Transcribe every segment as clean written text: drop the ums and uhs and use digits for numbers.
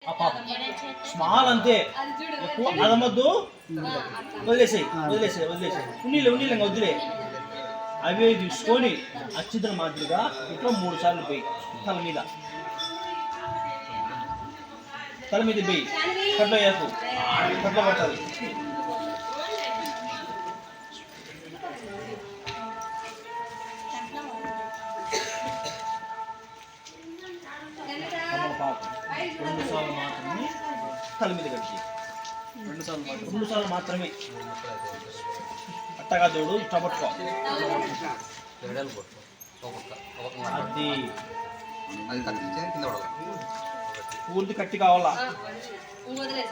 ఆ పాప స్మాల్ అంతే, ఎక్కువ అదమద్దు, వదిలేసాయి వదిలేసాయి వదిలేసాయి, ఉన్నీళ్ళు వదిలే. అవి తీసుకొని అచ్చుతున్న మాదిరిగా ఇట్లా 3 సార్లు పోయి తల మీద పోయి కట్లో వేసు, కట్లో పట్టాలి. పాప 2 సార్లు మాత్రమే తల మీద కట్టి, 2 సార్లు మాత్రమే. అట్టగా దేవుడు ఇట్లా పట్టుకో, అది పూర్తి కట్టి కావాలా,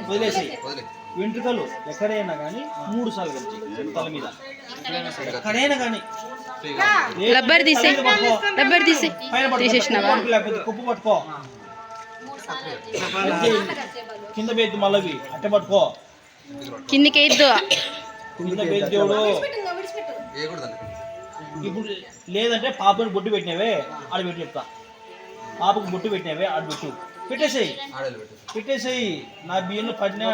వదిలేసి. వెంట్రుకలు ఎక్కడైనా కానీ 3 సార్లు కలిసి తల మీద, ఎక్కడైనా కానీ లేకపోతే కుప్పు పట్టుకో, కింద వేద్దు, మళ్ళీ అట్టే పట్టుకో, కిందికి వేద్దు. కింద వేద్దు దేవుడు. ఇప్పుడు లేదంటే పాపని బొట్టు పెట్టినవే ఆడ పెట్టి చెప్తా, పాపకు బొట్టు పెట్టినవే ఆడ పెట్టు, పెట్టేసేయి పెట్టేసేయి. నా బియ్యంలో పడిన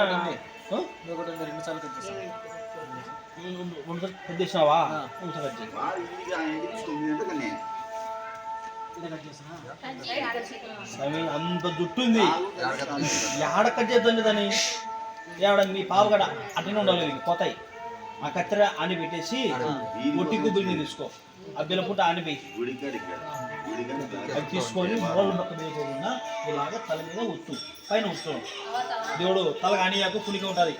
పెద్దేసినావా, అంత జుట్టు ఉంది, ఏడ కట్ చేద్దాం దాన్ని, ఏడ మీ పాప గడ అట్టనే ఉండాలి, పోతాయి. ఆ కత్తెర ఆని పెట్టేసి ఒట్టి గుబ్బిని తీసుకో, ఆ బిల్లపుట్ట ఆనిపోయి అది తీసుకొని మూల మొక్క వేయకుండా ఇలాగా తల మీద ఉత్తు, పైన ఉత్తు. దేవుడు తల ఆనియాకు పులికి ఉంటుంది,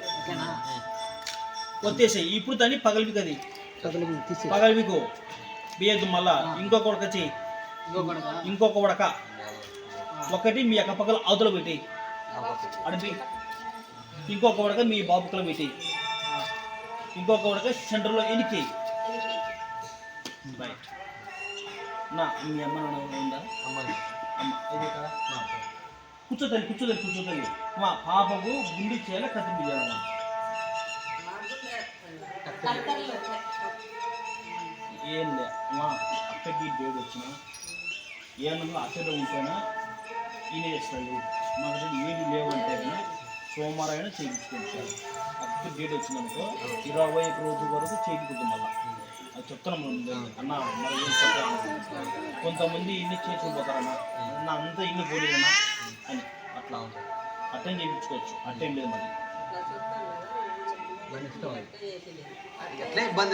వచ్చేసాయి. ఇప్పుడు దాన్ని పగలిపికది, పగలిపికు బియ్యద్దు. మళ్ళా ఇంకొక ఉడక చెయ్యి, ఇంకొక ఉడక ఒకటి మీ అక్క పక్కల అవతల పెట్టి అడిపి, ఇంకొక ఉడక మీ బాబుకలో పెట్టి, ఇంకొక ఉడక సెంటర్లో ఎనికి. నా మీ అమ్మ నాన్న ఉందా? అమ్మ ఇదే కదా, కూర్చోతుంది. మా పాపకు గుండి చేయాలి, కత్తి చేయాలమ్మా. ఏం లే మా అక్కకి డేట్ వచ్చిన ఏమన్నా అక్కడ ఉంటేనా ఈయన చేస్తాడు, మా దగ్గర ఏది లేవంటే సోమవారం అయినా చేయించుకుంటారు. అక్కడికి డేట్ వచ్చిందనుకో 21 రోజుల వరకు చేయించుకుంటాం. మళ్ళీ అది చెప్తున్నాం అన్న, మరి ఏం చెప్తాను, కొంతమంది ఇన్ని చేసుకుపోతారన్నా, అన్న అంతా ఇన్ని పోలేదన్నా అని, అట్లా అట్టేం చేయించుకోవచ్చు, అట్టేం లేదు. మరి